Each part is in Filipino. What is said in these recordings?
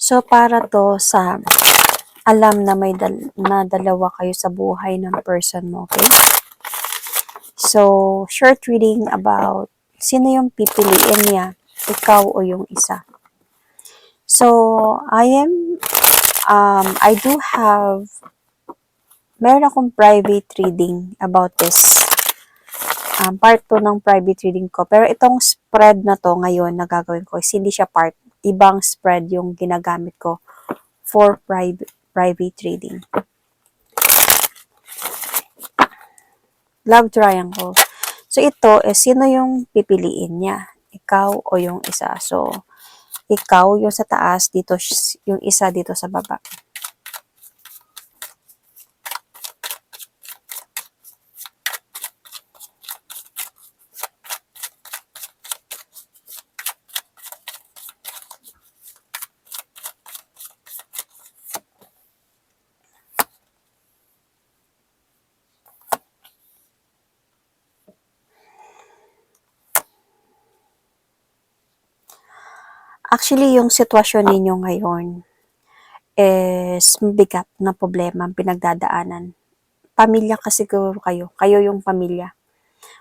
So, para to sa alam na may dalawa kayo sa buhay ng person mo, okay? So, short reading about sino yung pipiliin niya, ikaw o yung isa. So, I do have, meron akong private reading about this. Part 2 ng private reading ko. Pero itong spread na to ngayon na gagawin ko is hindi siya part. Ibang spread yung ginagamit ko for private reading. Love triangle. So ito is sino yung pipiliin niya? Ikaw o yung isa? So ikaw yung sa taas, dito yung isa dito sa baba. Actually, yung sitwasyon ninyo ngayon is mabigat na problema ang pinagdadaanan. Pamilya kasi kayo. Kayo yung pamilya.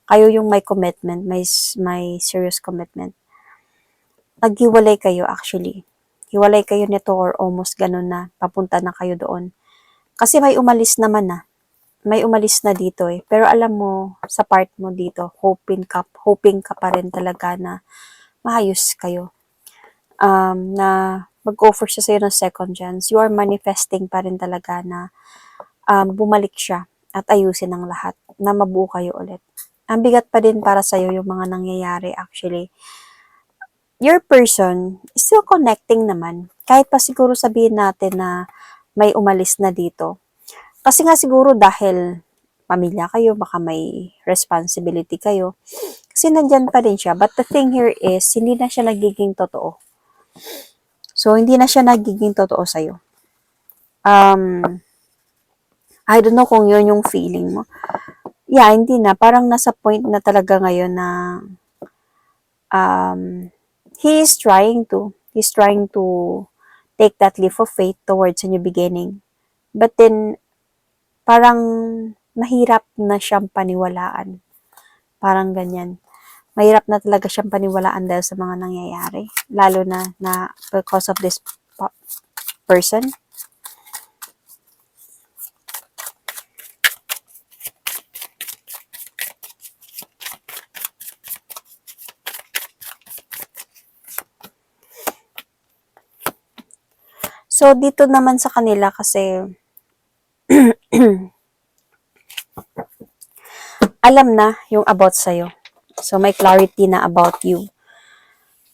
Kayo yung may commitment, may serious commitment. Naghiwalay kayo actually. Hiwalay kayo nito or almost ganun na. Papunta na kayo doon. Kasi may umalis naman na. May umalis na dito eh. Pero alam mo, sa part mo dito, hoping ka pa rin talaga na maayos kayo. Na mag-offer siya sa'yo ng second chance. You are manifesting pa rin talaga na bumalik siya at ayusin ang lahat. Na mabuo kayo ulit. Ang bigat pa din para sa'yo yung mga nangyayari actually. Your person is still connecting naman. Kahit pa siguro sabihin natin na may umalis na dito. Kasi nga siguro dahil pamilya kayo, baka may responsibility kayo. Kasi nandyan pa rin siya. But the thing here is, hindi na siya nagiging totoo. So, hindi na siya nagiging totoo sa'yo. I don't know kung yun yung feeling mo. Yeah, hindi na. Parang nasa point na talaga ngayon na he's trying to take that leap of faith towards a new beginning. But then, parang mahirap na siyang paniwalaan. Parang ganyan. Mahirap na talaga siyang paniwalaan dahil sa mga nangyayari. Lalo na because of this person. So, dito naman sa kanila kasi alam na yung about sa'yo. So, may clarity na about you.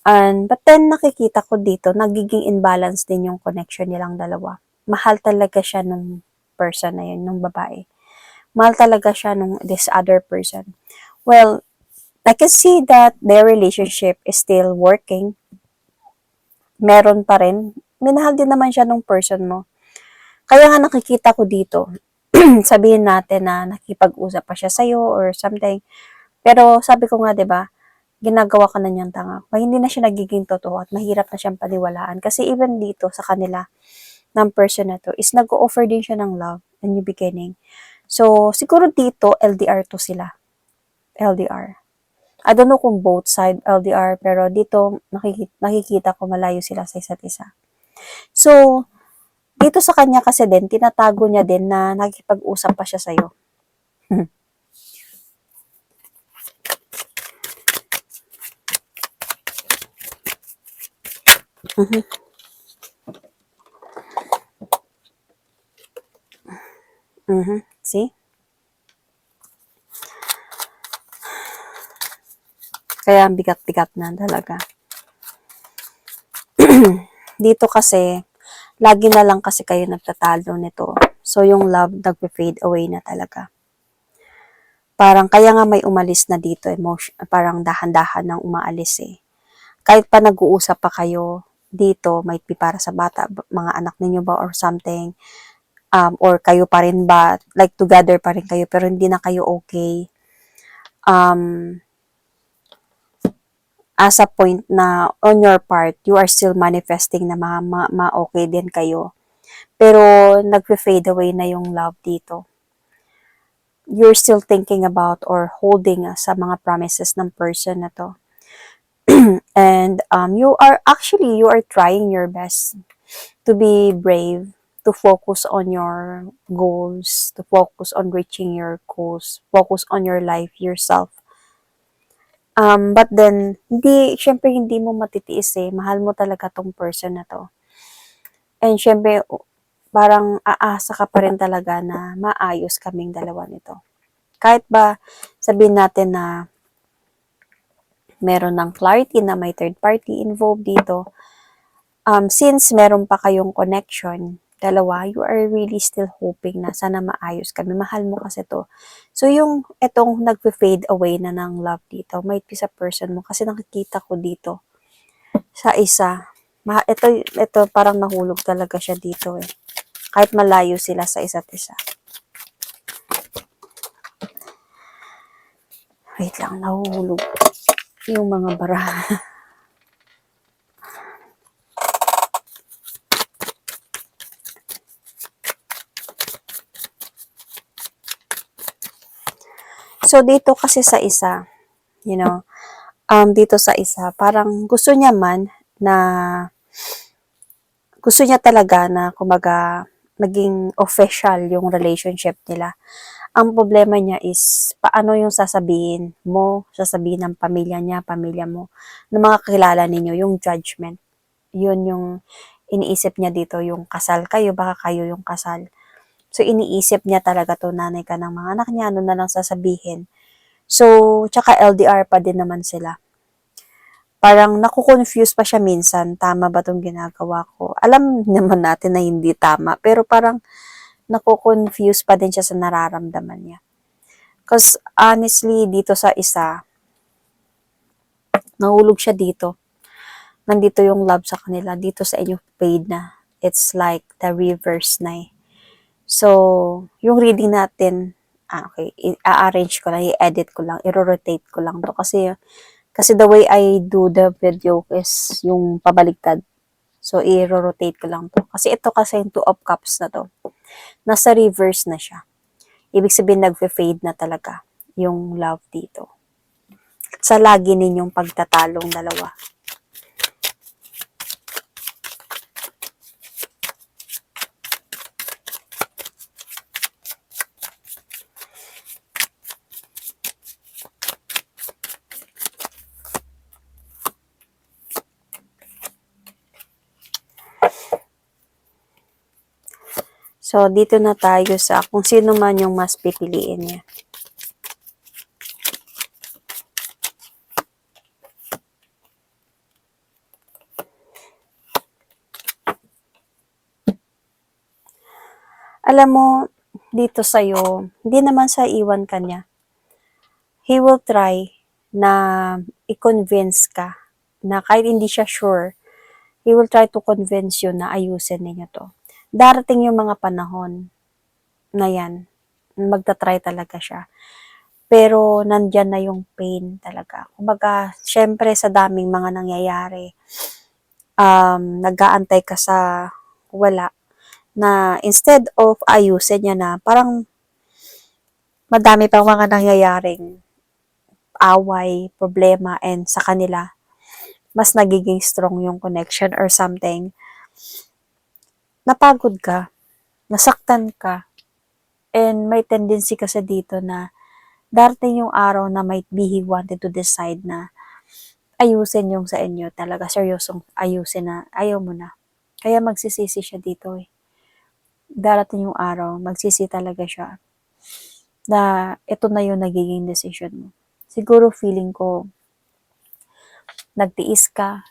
But then, nakikita ko dito, nagiging imbalance din yung connection nilang dalawa. Mahal talaga siya nung person na yun, nung babae. Mahal talaga siya nung this other person. Well, I can see that their relationship is still working. Meron pa rin. Minahal din naman siya nung person mo. Kaya nga nakikita ko dito, sabihin natin na nakipag-usap pa siya sa'yo or something. Pero sabi ko nga, 'di ba, ginagawa ka na niyang tanga. Hindi na siya nagiging totoo at mahirap na siyang paniwalaan. Kasi even dito sa kanila, ng person na to, is nag-offer din siya ng love, a new beginning. So, siguro dito, LDR to sila. LDR. I don't know kung both side LDR, pero dito, nakikita ko malayo sila sa isa't isa. So, dito sa kanya kasi din, tinatago niya din na nakikipag-usap pa siya sa'yo. See? Kaya ang bigat-bigat na talaga. Dito kasi, lagi na lang kasi kayo nagtatalo nito. So, yung love nagpe-fade away na talaga. Parang, kaya nga may umalis na dito, parang dahan-dahan nang umaalis eh. Kahit pa nag-uusap pa kayo dito, might be para sa bata, mga anak ninyo ba or something, or kayo pa rin ba, like together pa rin kayo, pero hindi na kayo okay. as a point na on your part, you are still manifesting na ma-okay din kayo. Pero nagpe-fade away na yung love dito. You're still thinking about or holding sa mga promises ng person na to. And you are trying your best to be brave, to focus on your goals, to focus on reaching your goals, focus on your life, yourself. But then, syempre hindi mo matitiis mahal mo talaga tong person na to. And syempre, parang aasa ka pa rin talaga na maayos kaming dalawa nito. Kahit ba sabihin natin na meron ng clarity na may third party involved dito, since meron pa kayong connection, dalawa, you are really still hoping na sana maayos kami. Mahal mo kasi to. So, yung etong nagpe-fade away na ng love dito, might be sa person mo. Kasi nakikita ko dito, sa isa, ito parang nahulog talaga siya dito Kahit malayo sila sa isa't isa. Wait lang, nahuhulog yung mga bara. So, dito kasi sa isa, dito sa isa, parang gusto niya talaga na, kumaga, maging official yung relationship nila. Ang problema niya is, paano yung sasabihin mo, sasabihin ng pamilya niya, pamilya mo, ng mga kakilala ninyo, yung judgment. Yun yung iniisip niya dito, yung kasal kayo, baka kayo yung kasal. So, iniisip niya talaga to, nanay ka ng mga anak niya, ano na lang sasabihin. So, tsaka LDR pa din naman sila. Parang nakukonfuse pa siya minsan, tama ba tong ginagawa ko? Alam naman natin na hindi tama, pero parang nakukonfuse pa din siya sa nararamdaman niya. Because honestly, dito sa isa, nahulog siya dito. Nandito yung love sa kanila, dito sa inyo fade na. It's like the reverse na So, yung reading natin, okay, i-arrange ko lang, i-edit ko lang, i-rotate ko lang to kasi the way I do the video is yung pabaligtad. So, i-rotate ko lang to. Kasi ito kasi yung 2 of cups na to. Nasa reverse na siya. Ibig sabihin, nagfe-fade na talaga yung love dito. Sa lagi ninyong pagtatalong dalawa. So, dito na tayo sa kung sino man yung mas pipiliin niya. Alam mo, dito sa'yo, hindi naman sa iwan ka niya. He will try na i-convince ka na kahit hindi siya sure, he will try to convince you na ayusin ninyo to. Darating yung mga panahon na yan, magta-try talaga siya. Pero nandyan na yung pain talaga. Kumbaga, syempre sa daming mga nangyayari, nag-aantay ka sa wala, na instead of ayusin niya na, parang madami pang mga nangyayaring away, problema, and sa kanila, mas nagiging strong yung connection or something. Napagod ka, nasaktan ka, and may tendency kasi dito na darating yung araw na might be he wanted to decide na ayusin yung sa inyo talaga, seryosong ayusin na, ayaw mo na. Kaya magsisisi siya dito Darating yung araw, magsisi talaga siya na ito na yung nagiging decision mo. Siguro feeling ko, nagtiis ka,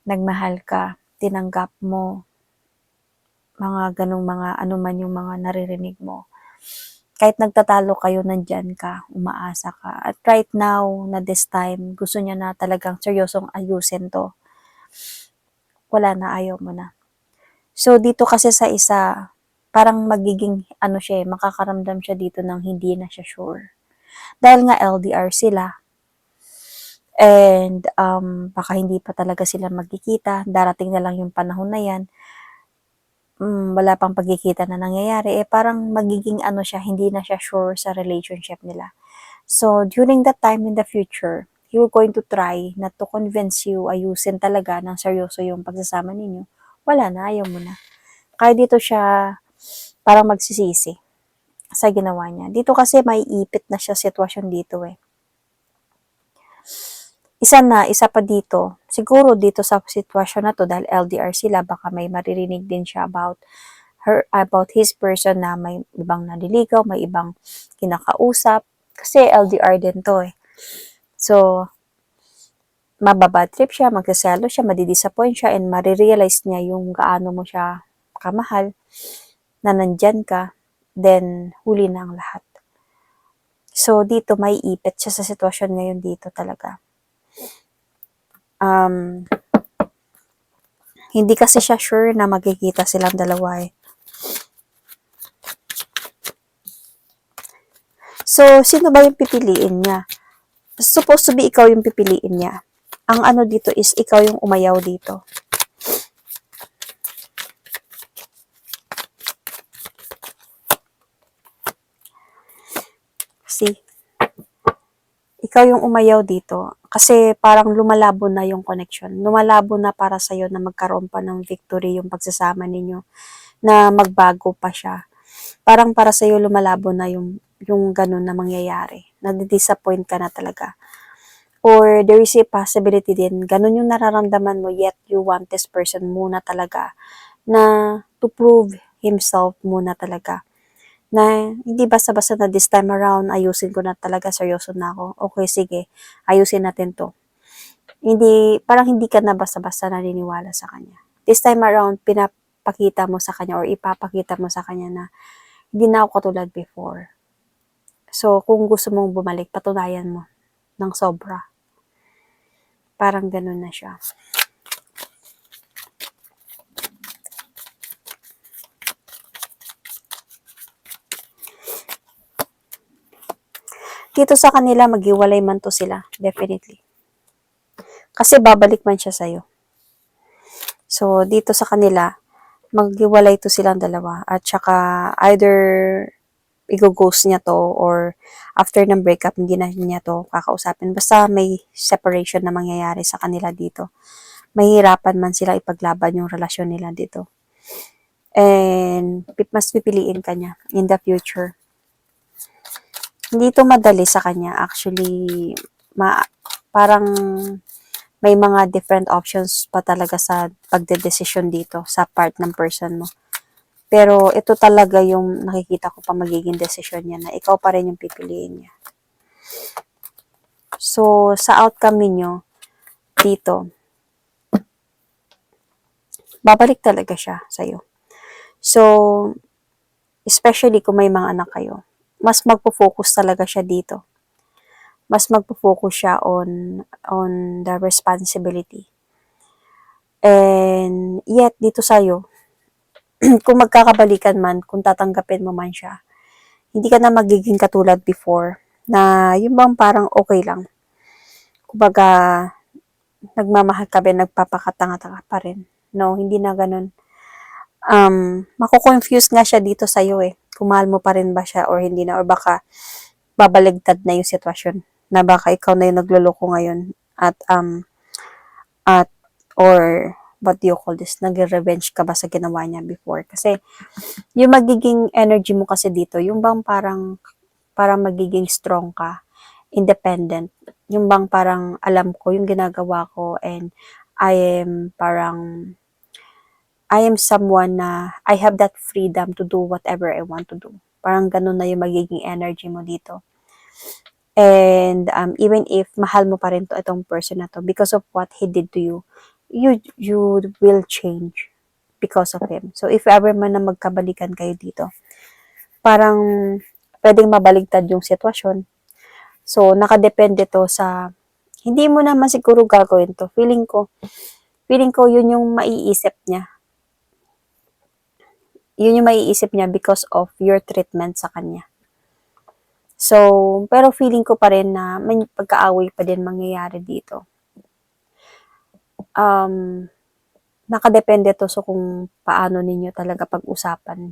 nagmahal ka, tinanggap mo, mga ganong mga ano man yung mga naririnig mo. Kahit nagtatalo kayo, nandyan ka, umaasa ka. At right now, na this time, gusto niya na talagang seryosong ayusin to. Wala na, ayaw mo na. So, dito kasi sa isa, parang magiging, makakaramdam siya dito ng hindi na siya sure. Dahil nga LDR sila. And baka hindi pa talaga sila magkikita, darating na lang yung panahon na yan, wala pang pagkikita na nangyayari, parang magiging ano siya, hindi na siya sure sa relationship nila. So, during that time in the future, you're going to try not to convince you, ayusin talaga ng seryoso yung pagsasama ninyo. Wala na, ayaw mo na. Kaya dito siya parang magsisisi sa ginawa niya. Dito kasi may ipit na siya sitwasyon dito eh. Isa pa dito, siguro dito sa sitwasyon na to, dahil LDR sila, baka may maririnig din siya about his person na may ibang naliligaw, may ibang kinakausap. Kasi LDR din to eh. So, mababad trip siya, magsaselo siya, madidisappoint siya, and marirealize niya yung gaano mo siya kamahal, na nandyan ka, then huli na ang lahat. So, dito may ipit siya sa sitwasyon ngayon dito talaga. Hindi kasi siya sure na magkikita silang dalawa eh. So, sino ba yung pipiliin niya? Supposed to be ikaw yung pipiliin niya. Ang ano dito is ikaw yung umayaw dito. See? Ikaw yung umayaw dito. Kasi parang lumalabo na yung connection. Lumalabo na para sa'yo na magkaroon pa ng victory yung pagsasama ninyo. Na magbago pa siya. Parang para sa'yo lumalabo na yung ganun na mangyayari. Nadi-disappoint ka na talaga. Or there is a possibility din, ganun yung nararamdaman mo, yet you want this person muna talaga. Na to prove himself muna talaga. Na hindi basta-basta na this time around, ayusin ko na talaga, seryoso na ako. Okay, sige, ayusin natin to. Parang hindi ka na basta-basta naniniwala sa kanya. This time around, pinapakita mo sa kanya or ipapakita mo sa kanya na hindi na ako katulad before. So, kung gusto mong bumalik, patunayan mo ng sobra. Parang ganun na siya. Dito sa kanila, maghiwalay man to sila. Definitely. Kasi babalik man siya sa'yo. So, dito sa kanila, maghiwalay to silang dalawa. At saka, either i-ghost niya to or after ng breakup, hindi na niya to kakausapin. Basta may separation na mangyayari sa kanila dito. Mahirapan man sila ipaglaban yung relasyon nila dito. And mas pipiliin ka niya in the future. Hindi to madali sa kanya. Actually, parang may mga different options pa talaga sa pagdedesisyon dito sa part ng person mo. Pero ito talaga yung nakikita ko pa magiging desisyon niya na ikaw pa rin yung pipiliin niya. So, sa outcome ninyo, dito, babalik talaga siya sa'yo. So, especially kung may mga anak kayo, mas magpo-focus talaga siya dito. Mas magpo-focus siya on the responsibility. And yet, dito sa'yo, kung magkakabalikan man, kung tatanggapin mo man siya, hindi ka na magiging katulad before, na yung bang parang okay lang. Kumbaga, nagmamahal ka ba, nagpapakatanga-tanga pa rin. No, hindi na ganun. Mako-confuse nga siya dito sa'yo eh. Kung mahal mo pa rin ba siya or hindi na, or baka babaligtad na yung sitwasyon na baka ikaw na yung nagloloko ngayon at or what do you call this, nag-revenge ka ba sa ginawa niya before? Kasi yung magiging energy mo kasi dito, yung bang parang magiging strong ka, independent, yung bang parang alam ko yung ginagawa ko and I am someone na I have that freedom to do whatever I want to do. Parang ganun na yung magiging energy mo dito. And even if mahal mo pa rin itong person na to, because of what he did to you, you will change because of him. So if ever man na magkabalikan kayo dito, parang pwedeng mabaligtad yung sitwasyon. So nakadepende to sa, hindi mo naman siguro gagawin to. Feeling ko yun yung maiisip niya. Yun yung maiisip niya because of your treatment sa kanya. So, pero feeling ko pa rin na may pagkaaway pa din mangyayari dito. Nakadepende 'to sa kung paano ninyo talaga pag-usapan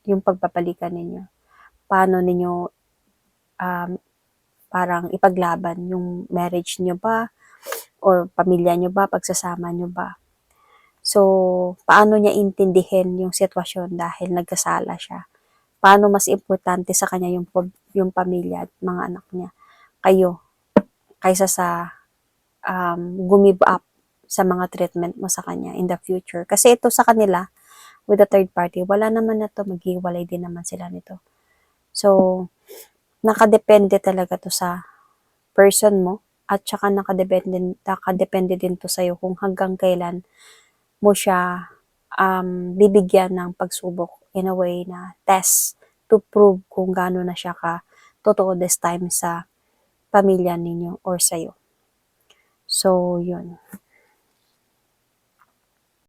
yung pagpapalikan ninyo. Paano ninyo, um, parang ipaglaban yung marriage niyo ba or pamilya niyo ba, pagsasama niyo ba. So, paano niya intindihin yung sitwasyon dahil nagkasala siya. Paano mas importante sa kanya yung pamilya at mga anak niya, kayo, kaysa sa give up sa mga treatment mo sa kanya in the future. Kasi ito sa kanila, with the third party, wala naman na to, maghiwalay din naman sila nito. So, nakadepende talaga to sa person mo at saka nakadepende din to sa'yo kung hanggang kailan mo siya bibigyan ng pagsubok in a way na test to prove kung gaano na siya ka totoo this time sa pamilya ninyo or sa'yo. So, yun.